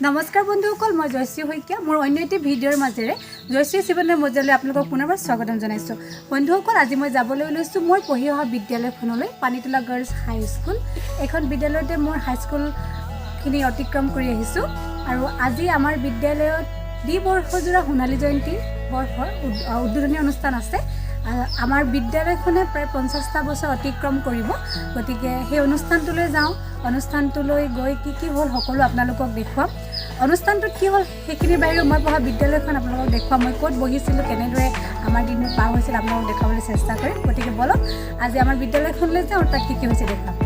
নমস্কাৰ বন্ধুসকল, মই জয়শ্ৰী শইকীয়া। মোৰ অন্য এটি ভিডিঅ'ৰ মাজেৰে জয়শ্ৰী জীৱনৰ মজালৈ আপোনালোকক পুনৰবাৰ স্বাগতম জনাইছোঁ। বন্ধুসকল, আজি মই যাবলৈ লৈছোঁ মোৰ পঢ়ি অহা বিদ্যালয়খনলৈ, পানীতোলা গাৰ্লছ হাই স্কুল। এইখন বিদ্যালয়তে মোৰ হাইস্কুলখিনি অতিক্ৰম কৰি আহিছোঁ। আৰু আজি আমাৰ বিদ্যালয়ত দ্বিবৰ্ষজোৰা সোণালী জয়ন্তী বৰ্ষৰ উদ্বোধনী অনুষ্ঠান আছে। আমাৰ বিদ্যালয়খনে প্ৰায় 50টা বছৰ অতিক্ৰম কৰিব, গতিকে সেই অনুষ্ঠানটোলৈ যাওঁ। অনুষ্ঠানটোলৈ গৈ কি হ'ল সকলো আপোনালোকক দেখুৱাম। অনুষ্ঠানটোত কি হ'ল সেইখিনিৰ বাহিৰেও মই পঢ়া বিদ্যালয়খন আপোনালোকক দেখুৱাম। মই ক'ত বহিছিলোঁ, কেনেদৰে আমাৰ দিনবোৰ পাৰ হৈছিল আপোনালোকক দেখাবলৈ চেষ্টা কৰিম। গতিকে বলক আজি আমাৰ বিদ্যালয়খনলৈ যাওঁ, তাত কি হৈছে দেখুৱাম।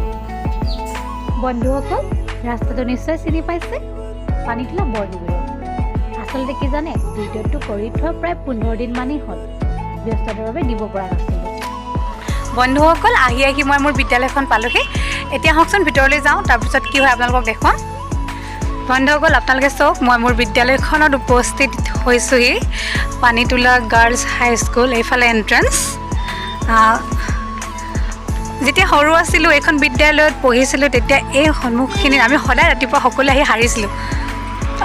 বন্ধুসকল, ৰাস্তাটো নিশ্চয় চিনি পাইছে, পানীতোলা বৰদুগুৰি। আচলতে কি জানে, ভিডিঅ'টো কৰি থোৱা প্ৰায় 15 দিনমানেই হ'ল, ব্যস্ততাৰ বাবে দিব পৰা নাছিলোঁ। বন্ধুসকল, আহি মই মোৰ বিদ্যালয়খন পালোহি। এতিয়া আহকচোন ভিতৰলৈ যাওঁ, তাৰপিছত কি হয় আপোনালোকক দেখুৱাম। বন্ধুসকল, আপোনালোকে চাওক, মই মোৰ বিদ্যালয়খনত উপস্থিত হৈছোঁহি। পানীতোলা গাৰ্লছ হাই স্কুল, এইফালে এণ্ট্ৰেঞ্চ। যেতিয়া সৰু আছিলোঁ, এইখন বিদ্যালয়ত পঢ়িছিলোঁ, তেতিয়া এই সন্মুখখিনিত আমি সদায় ৰাতিপুৱা সকলোৱে আহি হাৰিছিলোঁ।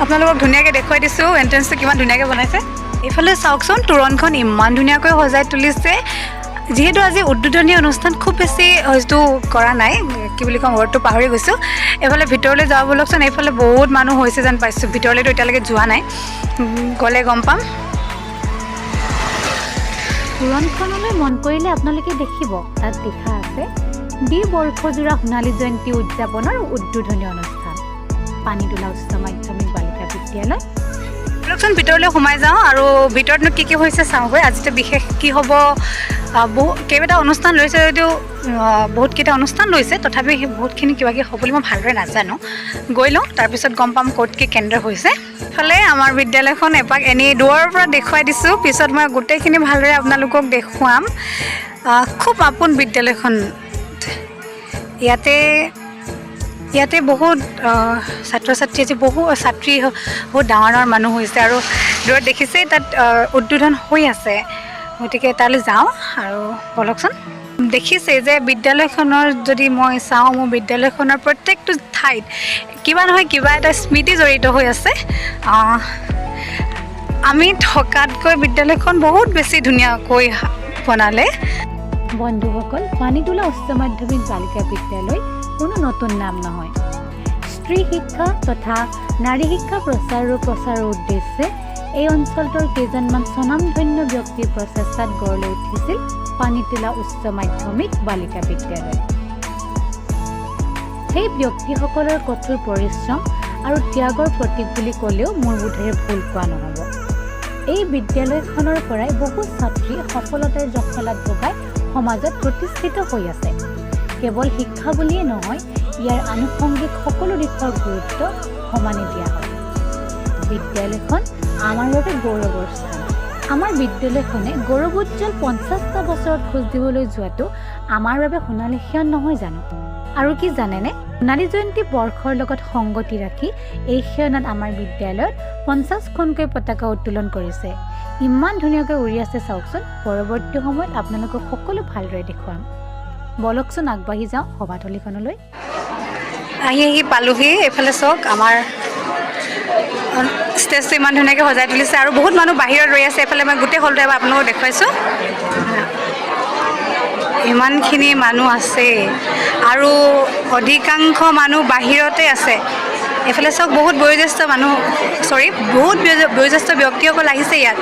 আপোনালোকক ধুনীয়াকৈ দেখুৱাই দিছোঁ এণ্ট্ৰেঞ্চটো কিমান ধুনীয়াকৈ বনাইছে। এইফালে চাওকচোন, তোৰণখন ইমান ধুনীয়াকৈ সজাই তুলিছে। যিহেতু আজি উদ্বোধনী অনুষ্ঠান খুব বেছি হয়তো কৰা নাই, কি বুলি ক'ম, ৱৰ্ডটো পাহৰি গৈছোঁ। এইফালে ভিতৰলৈ যাওঁ বলকচোন। এইফালে বহুত মানুহ হৈছে যেন পাইছোঁ। ভিতৰলৈতো এতিয়ালৈকে যোৱা নাই, গ'লে গম পাম। তোৰণখনলৈ মন কৰিলে আপোনালোকে দেখিব, তাত লিখা আছে দ্বিবৰ্ষজোৰা সোণালী জয়ন্তী উদযাপনৰ উদ্বোধনী অনুষ্ঠান, পানীতোলা উচ্চ মাধ্যমিক বালিকা বিদ্যালয়। বলকচোন ভিতৰলৈ সোমাই যাওঁ আৰু ভিতৰতনো কি হৈছে চাওঁগৈ। আজিতো বিশেষ কি হ'ব, কেইবাটা অনুষ্ঠান লৈছে যদিও বহুতকেইটা অনুষ্ঠান লৈছে, তথাপি বহুতখিনি কিবা কিবি হ'ব বুলি মই ভালদৰে নাজানো। গৈ লওঁ, তাৰপিছত গম পাম ক'ত কি কেন্দ্ৰ হৈছে। ইফালে আমাৰ বিদ্যালয়খন এপাক এনেই দূৰৰ পৰা দেখুৱাই দিছোঁ, পিছত মই গোটেইখিনি ভালদৰে আপোনালোকক দেখুৱাম। খুব আপোন বিদ্যালয়খন। ইয়াতে বহুত ছাত্ৰ ছাত্ৰী আছে, বহুত ডাঙৰ মানুহ হৈছে আৰু দূৰত দেখিছেই তাত উদ্বোধন হৈ আছে। গতিকে তালৈ যাওঁ আৰু বলকচোন। দেখিছে যে বিদ্যালয়খনৰ যদি মই চাওঁ, মোৰ বিদ্যালয়খনৰ প্ৰত্যেকটো ঠাইত কিবা নহয় কিবা এটা স্মৃতি জড়িত হৈ আছে। আমি থকাতকৈ বিদ্যালয়খন বহুত বেছি ধুনীয়াকৈ বনালে। বন্ধুসকল, পানীতোলা উচ্চ মাধ্যমিক বালিকা বিদ্যালয় কোনো নতুন নাম নহয়। স্ত্ৰী শিক্ষা তথা নাৰী শিক্ষা প্ৰচাৰৰ উদ্দেশ্যে এই অঞ্চলটোৰ কেইজনমান স্বনামধন্য ব্যক্তিৰ প্ৰচেষ্টাত গঢ় লৈ উঠিছিল পানীতোলা উচ্চ মাধ্যমিক বালিকা বিদ্যালয়। সেই ব্যক্তিসকলৰ কঠোৰ পৰিশ্ৰম আৰু ত্যাগৰ প্ৰতীক বুলি ক'লেও মোৰ বোধেৰে ভুল কোৱা নহ'ব। এই বিদ্যালয়খনৰ পৰাই বহু ছাত্ৰী সফলতাৰ জখলাত বগাই সমাজত প্ৰতিষ্ঠিত হৈ আছে। কেৱল শিক্ষা বুলিয়েই নহয়, ইয়াৰ আনুষংগিক সকলো দিশৰ গুৰুত্ব সমানে দিয়া হয়। বিদ্যালয়খন আমাৰ বাবে গৌৰৱৰ স্থান। আমাৰ বিদ্যালয়খনে গৌৰৱোজ্জ্বল 50টা বছৰত খোজ দিবলৈ যোৱাটো আমাৰ বাবে সোণালী ক্ষণ নহয় জানো? আৰু কি জানেনে, সোণালী জয়ন্তী বৰ্ষৰ লগত সংগতি ৰাখি এই ক্ষণত আমাৰ বিদ্যালয়ত 50খনকৈ পতাকা উত্তোলন কৰিছে। ইমান ধুনীয়াকৈ উৰি আছে চাওকচোন। পৰৱৰ্তী সময়ত আপোনালোকক সকলো ভালদৰে দেখুৱাম। বলকচোন আগবাঢ়ি যাওঁ সভাথলীখনলৈ। আহি পালোহি। এইফালে চাওক, আমাৰ ষ্টেজটো ইমান ধুনীয়াকৈ সজাই তুলিছে আৰু বহুত মানুহ বাহিৰত ৰৈ আছে। এইফালে মই গোটেই হলটো এবাৰ আপোনালোকক দেখুৱাইছোঁ। ইমানখিনি মানুহ আছে আৰু অধিকাংশ মানুহ বাহিৰতে আছে। এইফালে চাওক, বহুত বয়োজ্যেষ্ঠ ব্যক্তিসকল আহিছে ইয়াত।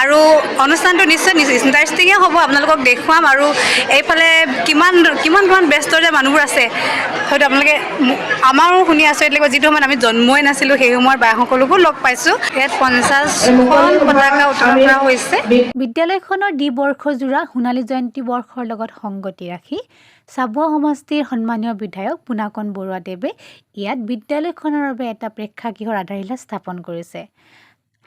আৰু অনুষ্ঠানটো নিশ্চয় ইণ্টাৰেষ্টিঙে হ'ব, আপোনালোকক দেখুৱাম। আৰু এইফালে কিমান ব্যস্ত যে মানুহবোৰ আছে, হয়তো আপোনালোকে আমাৰো শুনি আচৰিত লাগিব। যিটো সময়ত আমি জন্মই নাছিলোঁ, সেই সময়ৰ বাসকলকো লগ পাইছোঁ। ইয়াত 50খন পতাকা উত্তোলন কৰা হৈছে। বিদ্যালয়খনৰ দ্বিবৰ্ষজোৰা সোণালী জয়ন্তী বৰ্ষৰ লগত সংগতি ৰাখি চাবুৱা সমষ্টিৰ সন্মানীয় বিধায়ক পুনাকণ বৰুৱাদেৱে ইয়াত বিদ্যালয়খনৰ বাবে এটা প্ৰেক্ষাগৃহৰ আধাৰশিলা স্থাপন কৰিছে।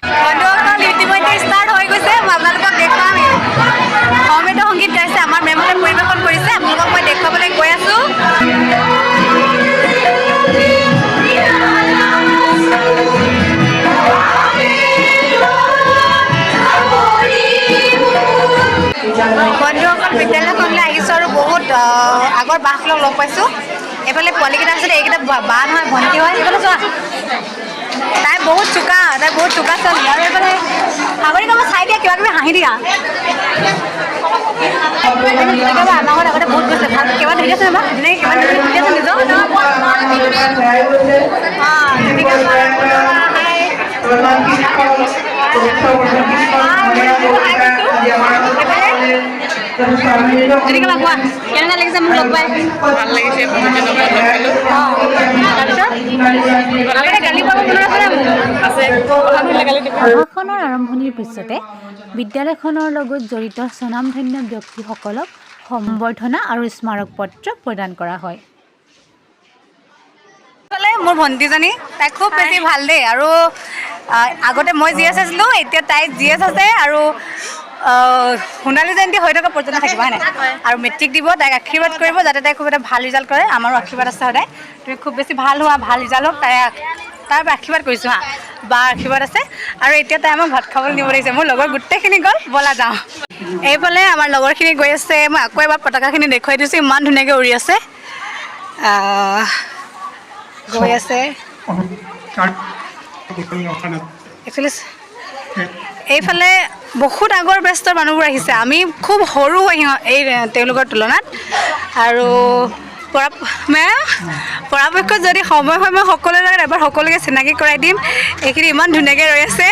বন্ধুসকল, ইতিমধ্যে ষ্টাৰ্ট হৈ গৈছে। মই আপোনালোকক দেখুৱাম। সমবেত সংগীত গাইছে, আমাৰ মেমহঁতে পৰিৱেশন কৰিছে। আপোনালোকক মই দেখুৱাবলৈ গৈ আছোঁ। বন্ধুসকল, বিদ্যালয়খনলৈ আহিছোঁ আৰু বহুত আগৰ বাহঁতক লগ পাইছোঁ। এইফালে পোৱালিকেইটা আছিলে, এইকেইটা বা নহয় ভণ্টি হয়। এইফালে চোৱা, তাই বহুত চোকা ছোৱালী আৰু এইফালে সাগৰিকা মই চাই দিয়া কিবা কিবি হাঁহি দিয়া আমাৰ ঘৰত আগতে বহুত গৈছে ভাল কিবা ধৰি আছে আমাক ধুনীয়াকৈ কিমান ধুনীয়া আছে নিজৰ জুনিকা কোৱা কেনেকুৱা লাগিছে মোক লগ পাই ভাল লাগিছে ভাষণৰ আৰম্ভণিৰ পিছতে বিদ্যালয়খনৰ লগত জড়িত স্বনামধন্য ব্যক্তিসকলক সম্বৰ্ধনা আৰু স্মাৰক পত্ৰ প্ৰদান কৰা হয়। মোৰ ভণ্টিজনী তাই খুব বেছি ভাল দেই আৰু আগতে মই GS আছিলোঁ এতিয়া তাই GS আছে আৰু সোণালী জয়ন্তী হৈ থকা পৰ্যন্ত থাকিব হয় নাই আৰু মেট্ৰিক দিব তাইক আশীৰ্বাদ কৰিব যাতে তাই খুব এটা ভাল ৰিজাল্ট কৰে আমাৰো আশীৰ্বাদ আছে সদায় তুমি খুব বেছি ভাল হোৱা ভাল ৰিজাল্ট হওক তাৰ আশীৰ্বাদ কৰিছোঁ হা বা আশীৰ্বাদ আছে আৰু এতিয়া তাই আমাক ভাত খাবলৈ নিব লাগিছে মোৰ লগৰ গোটেইখিনি গ'ল বলা যাওঁ এইফালে আমাৰ লগৰখিনি গৈ আছে মই আকৌ এবাৰ পতাকাখিনি দেখুৱাই দিছোঁ ইমান ধুনীয়াকৈ উৰি আছে গৈ আছে এইফালে বহুত আগৰ বেষ্টৰ মানুহবোৰ আহিছে আমি খুব সৰু এই তেওঁলোকৰ তুলনাত আৰু পৰাপক্ষত যদি সময় হয় মই সকলোৰে লগত এবাৰ সকলোকে চিনাকি কৰাই দিম এইখিনি ইমান ধুনীয়াকৈ ৰৈ আছে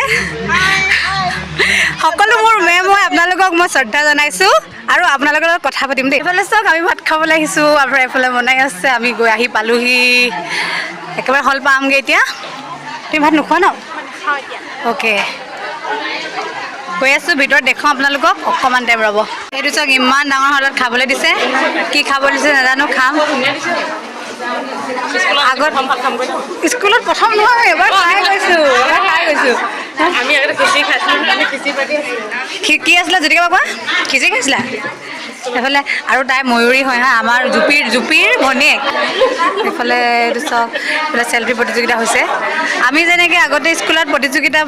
সকলো মোৰ মেম হয় আপোনালোকক মই শ্ৰদ্ধা জনাইছোঁ আৰু আপোনালোকৰ লগত কথা পাতিম দেই এইফালে চাওক আমি ভাত খাবলৈ আহিছোঁ আৰু এইফালে বনাই আছে আমি গৈ আহি পালোহি একেবাৰে হল পামগৈ এতিয়া তুমি ভাত নোখোৱা ন অ'কে গৈ আছোঁ ভিতৰত দেখুৱাওঁ আপোনালোকক অকণমান টাইম ৰ'ব এইটো চাওক ইমান ডাঙৰ হলত খাবলৈ দিছে কি খাবলৈ দিছে নাজানো খাম আগত স্কুলত প্ৰথম নহয় এবাৰ খাই গৈছোঁ আমি আগতে খিচিৰি খাইছিলোঁ আমি খিচিৰি পাতি আছিলোঁ কি আছিলে যদি কিবা কোৱা খিচিৰি খাইছিলা এইফালে আৰু তাই ময়ূৰী হয় হা আমাৰ জুপিৰ ভনীয়েক এইফালে এইটো চাওক এইফালে চেল্ফি প্ৰতিযোগিতা হৈছে আমি যেনেকৈ আগতে স্কুলত প্ৰতিযোগিতা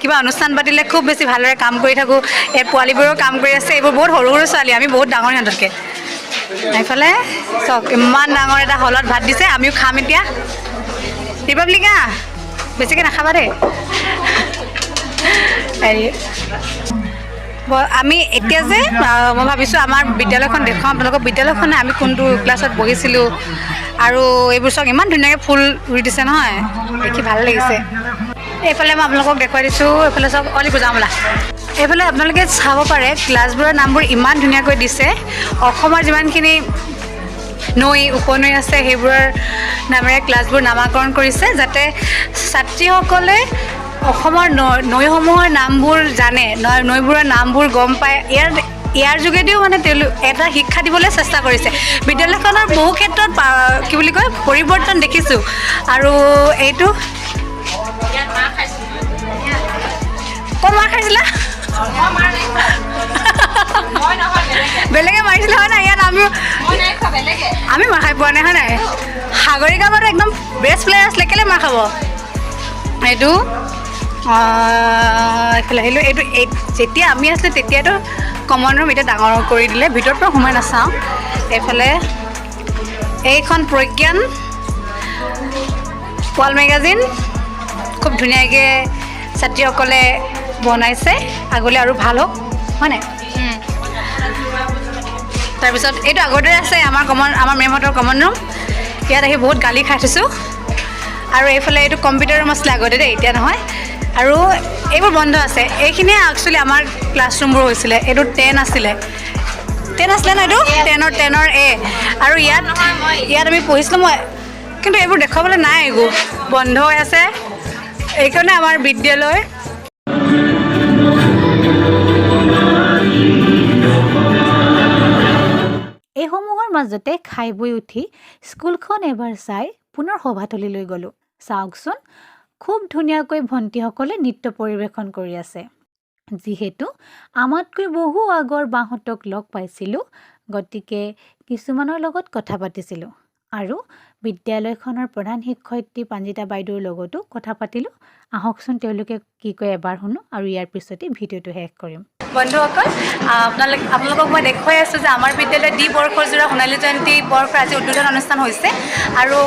কিবা অনুষ্ঠান পাতিলে খুব বেছি ভালদৰে কাম কৰি থাকোঁ এই পোৱালীবোৰেও কাম কৰি আছে এইবোৰ বহুত সৰু সৰু ছোৱালী আমি বহুত ডাঙৰ সিহঁততকৈ এইফালে চাওক ইমান ডাঙৰ এটা হলত ভাত দিছে আমিও খাম এতিয়া ৰিপাব্লিকা বেছিকৈ নাখাবা দেই হেৰি আমি এতিয়া যে মই ভাবিছোঁ আমাৰ বিদ্যালয়খন দেখুৱাওঁ আপোনালোকক বিদ্যালয়খনে আমি কোনটো ক্লাছত বহিছিলোঁ আৰু এইবোৰ চাওক ইমান ধুনীয়াকৈ ফুল ৰুই দিছে নহয় দেখি ভাল লাগিছে এইফালে মই আপোনালোকক দেখুৱাই দিছোঁ এইফালে চাওক অলি বুজাওঁ বোলা এইফালে আপোনালোকে চাব পাৰে ক্লাছবোৰৰ নামবোৰ ইমান ধুনীয়াকৈ দিছে অসমৰ যিমানখিনি নৈ উপনৈ আছে সেইবোৰৰ নামেৰে ক্লাছবোৰ নামাকৰণ কৰিছে যাতে ছাত্ৰীসকলে অসমৰ নৈসমূহৰ নামবোৰ জানে নৈবোৰৰ নামবোৰ গম পায় ইয়াৰ যোগেদিও মানে তেওঁলোক এটা শিক্ষা দিবলৈ চেষ্টা কৰিছে বিদ্যালয়খনৰ বহু ক্ষেত্ৰত কি বুলি কয় পৰিৱৰ্তন দেখিছোঁ আৰু এইটো ক'ত মাৰ খাইছিলা বেলেগে মাৰিছিলে হয় নাই ইয়াত আমি মাৰ খাই পোৱা নাই হয় নাই সাগৰিকা বাৰু একদম বেষ্ট প্লেয়াৰ আছিলে কেলৈ মাৰ খাব এইটো এইফালে আহিলোঁ এইটো যেতিয়া আমি আছিলোঁ তেতিয়াতো কমন ৰুম এতিয়া ডাঙৰ কৰি দিলে ভিতৰৰ পৰা সোমাই নাচাওঁ এইফালে এইখন প্ৰজ্ঞান ৱাল মেগাজিন খুব ধুনীয়াকৈ ছাত্ৰীসকলে বনাইছে আগলৈ আৰু ভাল হওক হয় নাই তাৰপিছত এইটো আগতে আছে আমাৰ মেমহঁতৰ কমন ৰুম ইয়াত আহি বহুত গালি খাই থৈছোঁ আৰু এইফালে এইটো কম্পিউটাৰ ৰুম আছিলে আগতে দেই এতিয়া নহয় আৰু এইবোৰ বন্ধ আছে এইখিনিয়ে একচুৱেলি আমাৰ ক্লাছৰুমবোৰ হৈছিলে এইটো 10 আছিলে ন এইটো 10ৰ A আৰু ইয়াত আমি পঢ়িছিলোঁ মই কিন্তু এইবোৰ দেখুৱাবলৈ নাই একো বন্ধ হৈ আছে এইকাৰণে আমাৰ বিদ্যালয় এইসমূহৰ মাজতে খাই বৈ উঠি স্কুলখন এবাৰ চাই পুনৰ সভাথলীলৈ গ'লোঁ চাওকচোন খুব ধুনীয়াকৈ ভণ্টিসকলে নৃত্য পৰিৱেশন কৰি আছে যিহেতু আমাতকৈ বহু আগৰ বাহঁতক লগ পাইছিলোঁ গতিকে কিছুমানৰ লগত কথা পাতিছিলোঁ আৰু বিদ্যালয়খনৰ প্ৰধান শিক্ষয়িত্ৰী পাঞ্জিতা বাইদেউৰ লগতো কথা পাতিলোঁ আহকচোন তেওঁলোকে কি কয় এবাৰ শুনো আৰু ইয়াৰ পিছতে ভিডিঅ'টো শেষ কৰিম বন্ধুসকল আপোনালোকক মই দেখুৱাই আছোঁ যে আমাৰ বিদ্যালয়ত বৰ্ষজোৰা সোণালী জয়ন্তী বৰ্ষৰ আজি উদ্বোধন অনুষ্ঠান হৈছে আৰু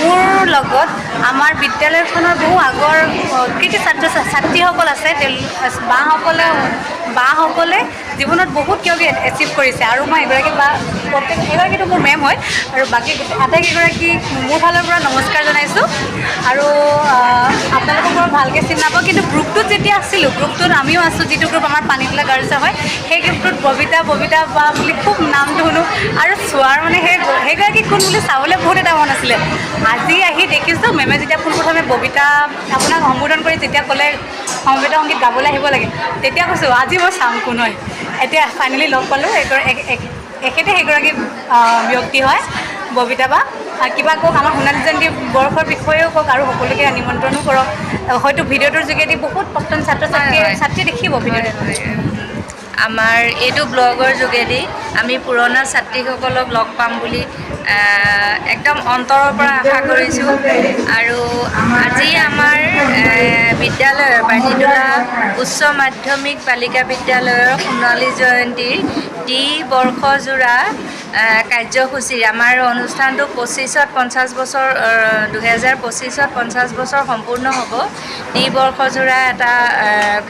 মোৰ লগত আমাৰ বিদ্যালয়খনৰ বহু আগৰ কৃতি ছাত্ৰীসকল আছে বাসকলে জীৱনত বহুত কিবা কিবি এচিভ কৰিছে আৰু মই এগৰাকীতো মোৰ মেম হয় আৰু বাকী আটাইকেইগৰাকী মোৰ ফালৰ পৰা নমস্কাৰ জনাইছোঁ আৰু আপোনালোকক বৰ ভালকৈ চিনি নাপাওঁ কিন্তু গ্ৰুপটোত যেতিয়া আছিলোঁ গ্ৰুপটোত আমিও আছোঁ যিটো গ্ৰুপ আমাৰ পানীতোলা গাৰ্লছ হয় সেই গ্ৰুপটোত ববিতা বা বুলি খুব নামটো শুনো আৰু চোৱাৰ মানে সেইগৰাকী কোন বুলি চাবলৈ বহুত এটা মন আছিলে আজি আহি দেখিছোঁ মেমে যেতিয়া পোনপ্ৰথমে ববিতা আপোনাক সম্বোধন কৰি যেতিয়া ক'লে সমবেত সংগীত গাবলৈ আহিব লাগে তেতিয়া কৈছোঁ আজি মই চাম কোন হয় এতিয়া ফাইনেলি লগ পালোঁ এখেতে সেইগৰাকী ব্যক্তি হয় ববিতা বা কিবা কওক আমাৰ সোণালী জয়ন্তী বৰ্ষৰ বিষয়েও কওক আৰু সকলোকে নিমন্ত্ৰণো কৰক হয়তো ভিডিঅ'টোৰ যোগেদি বহুত প্ৰাক্তন ছাত্ৰীয়ে দেখিব ভিডিঅ'টো আমাৰ এইটো ব্লগৰ যোগেদি আমি পুৰণা ছাত্ৰীসকলক লগ পাম বুলি একদম অন্তৰৰ পৰা আশা কৰিছোঁ আৰু আজি আমাৰ বিদ্যালয়ৰ পানীতোলা উচ্চ মাধ্যমিক বালিকা বিদ্যালয়ৰ সোণালী জয়ন্তীৰ বৰ্ষজোৰা কাৰ্যসূচী আমাৰ অনুষ্ঠানটো 50 বছৰ 2025ত 50 বছৰ সম্পূৰ্ণ হ'ব বৰ্ষজোৰা এটা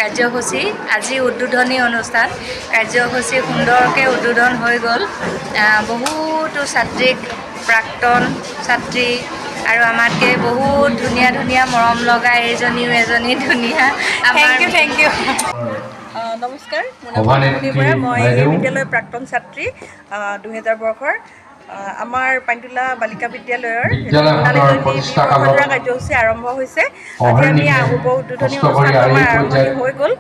কাৰ্যসূচী আজি উদ্বোধনী অনুষ্ঠান কাৰ্যসূচী সুন্দৰকৈ উদ্বোধন হৈ গ'ল বহুতো ছাত্ৰীক প্ৰাক্তন ছাত্ৰী আৰু আমাতকৈ বহুত ধুনীয়া মৰম লগা এজনী ধুনীয়া থেংক ইউ নমস্কাৰ মই এই বিদ্যালয়ৰ প্ৰাক্তন ছাত্ৰী 2000 বৰ্ষৰ আমাৰ পানীতোলা বালিকা বিদ্যালয়ৰ সোণালী জয়ন্তী বৰ্ষজোৰা কাৰ্যসূচী আৰম্ভ হৈছে আজি আমি উদ্বোধনী অনুষ্ঠান আমাৰ আৰম্ভণি হৈ গ'ল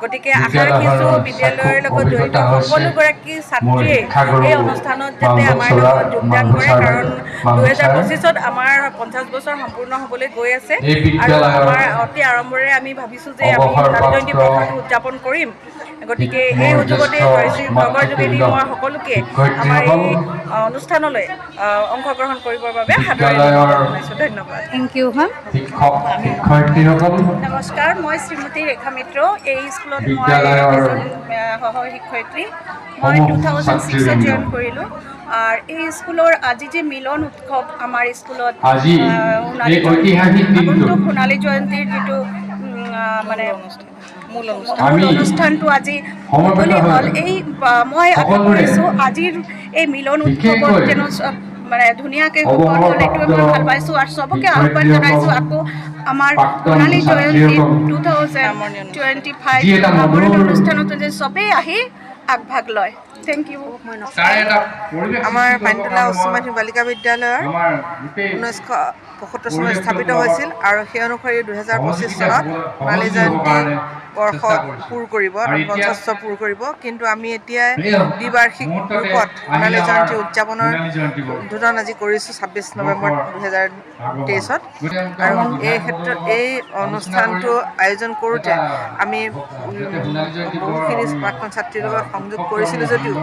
গতিকে আশা ৰাখিছোঁ বিদ্যালয়ৰ লগত জড়িত সকলোগৰাকী ছাত্ৰীয়ে এই অনুষ্ঠানত যাতে আমাৰ লগত যোগদান কৰে কাৰণ 2025ত আমাৰ 50 বছৰ সম্পূৰ্ণ হ'বলৈ গৈ আছে আৰু আমাৰ অতি আৰম্ভৰে আমি ভাবিছোঁ যে আমি সোণালী জয়ন্তী বৰ্ষটো উদযাপন কৰিম গতিকে এই সুযোগতে জয়শ্ৰী ব্লগৰ যোগেদি মই সকলোকে আমাৰ এই অনুষ্ঠানলৈ অংশগ্ৰহণ কৰিবৰ বাবে সাদৰেৰে জনাইছোঁ ধন্যবাদ থেংক ইউ মেম নমস্কাৰ মই শ্ৰীমতী ৰেখা মিত্ৰ এই স্কুলত মই এজন সহ শিক্ষয়িত্ৰী মই 2006ত জইন কৰিলোঁ আৰু এই স্কুলৰ আজি যে মিলন উৎসৱ আমাৰ স্কুলত সোণালী জয়ন্তীৰ যিটো মানে মূল অনুষ্ঠানটো আজি মুকলি হ'ল এই মই আশা কৰিছোঁ আজিৰ এই মিলন উৎসৱত যেন মানে ধুনীয়াকৈ সফল হ'ল এইটোৱে মই ভাল পাইছোঁ আৰু চবকে আহ্বান জনাইছোঁ আকৌ আমাৰ সোণালী জয়ন্তী 2025 সামৰণি অনুষ্ঠানতো যে চবেই আহি আগভাগ লয় থেংক ইউ আমাৰ পানীতোলা উচ্চ মাধ্যমিক বালিকা বিদ্যালয়ৰ 1975 চনত স্থাপিত হৈছিল আৰু সেই অনুসৰি 2025 চনত সোণালী জয়ন্তী বৰ্ষ পূৰ কৰিব 50 বছৰ পূৰ কৰিব কিন্তু আমি এতিয়া দ্বিবাৰ্ষিক ৰূপত সোণালী জয়ন্তী উদযাপনৰ উদ্বোধন আজি কৰিছোঁ 26 নৱেম্বৰ 2023ত আৰু এই ক্ষেত্ৰত এই অনুষ্ঠানটো আয়োজন কৰোঁতে আমি বহুখিনি প্ৰাক্তন ছাত্ৰীৰ লগত সংযোগ কৰিছিলোঁ যদিও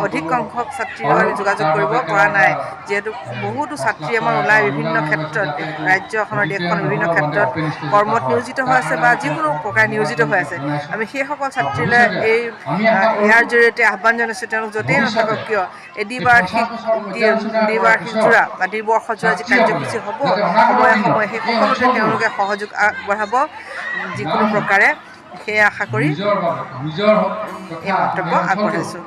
অধিক সংখ্যক ছাত্ৰীৰ লগত যোগাযোগ কৰিব পৰা নাই যিহেতু বহুতো ছাত্ৰী আমাৰ ওলাই বিভিন্ন ক্ষেত্ৰত ৰাজ্যখনৰ দেশখনৰ বিভিন্ন ক্ষেত্ৰত কৰ্মত নিয়োজিত হৈ আছে বা যিকোনো প্ৰকাৰে নিয়োজিত হৈ আছে আমি সেইসকল ছাত্ৰীলৈ ইয়াৰ জৰিয়তে আহ্বান জনাইছোঁ তেওঁলোক য'তেই নাথাকক কিয় এই দ্বিবাৰ্ষিক জোৰা বা দ্বিবৰ্ষজোৰা যি কাৰ্যসূচী হ'ব সময়ে সেই সকলোতে তেওঁলোকে সহযোগ আগবঢ়াব যিকোনো প্ৰকাৰে সেয়ে আশা কৰি এই মন্তব্য আগবঢ়াইছোঁ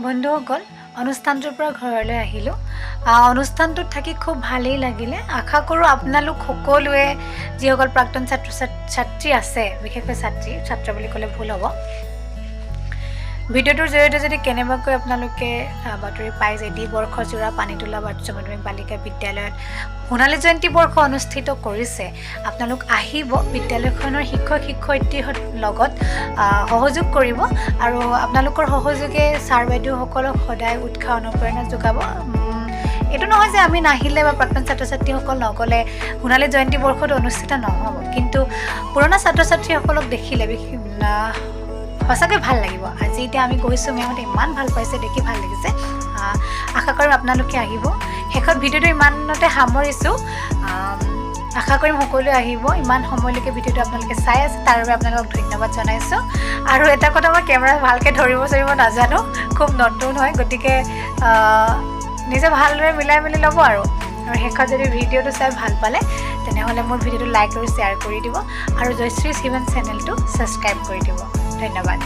বন্ধুসকল অনুষ্ঠানটোৰ পৰা ঘৰলৈ আহিলোঁ অনুষ্ঠানটোত থাকি খুব ভালেই লাগিলে আশা কৰোঁ আপোনালোক সকলোৱে যিসকল প্ৰাক্তন ছাত্ৰী আছে বিশেষকৈ ছাত্ৰ বুলি ক'লে ভুল হ'ব ভিডিঅ'টোৰ জৰিয়তে যদি কেনেবাকৈ আপোনালোকে বাতৰি পাই যে বৰ্ষজোৰা পানীতোলা উচ্চ মাধ্যমিক বালিকা বিদ্যালয়ত সোণালী জয়ন্তী বৰ্ষ অনুষ্ঠিত কৰিছে আপোনালোক আহিব বিদ্যালয়খনৰ শিক্ষক শিক্ষয়িত্ৰীৰ লগত সহযোগ কৰিব আৰু আপোনালোকৰ সহযোগে ছাৰ বাইদেউসকলক সদায় উৎসাহ অনুপ্ৰেৰণা যোগাব এইটো নহয় যে আমি নাহিলে বা প্ৰাক্তন ছাত্ৰ ছাত্ৰীসকল নগ'লে সোণালী জয়ন্তী বৰ্ষটো অনুষ্ঠিত নহ'ব কিন্তু পুৰণা ছাত্ৰ ছাত্ৰীসকলক দেখিলে সঁচাকৈ ভাল লাগিব আজি এতিয়া আমি গৈছোঁ মেমহঁতে ইমান ভাল পাইছে দেখি ভাল লাগিছে আশা কৰোঁ আপোনালোকে আহিব শেষত ভিডিঅ'টো ইমানতে সামৰিছোঁ আশা কৰিম সকলোৱে আহিব ইমান সময়লৈকে ভিডিঅ'টো আপোনালোকে চাই আছে তাৰ বাবে আপোনালোকক ধন্যবাদ জনাইছোঁ আৰু এটা কথা মই কেমেৰা ভালকৈ ধৰিব নাজানো খুব নতুন হয় গতিকে নিজে ভালদৰে মিলাই মেলি ল'ব আৰু শেষত যদি ভিডিঅ'টো চাই ভাল পালে তেনেহ'লে মোৰ ভিডিঅ'টো লাইক আৰু শ্বেয়াৰ কৰি দিব আৰু জয়শ্ৰী ইভেণ্ট চেনেলটো ছাবস্ক্ৰাইব কৰি দিব ধন্যবাদ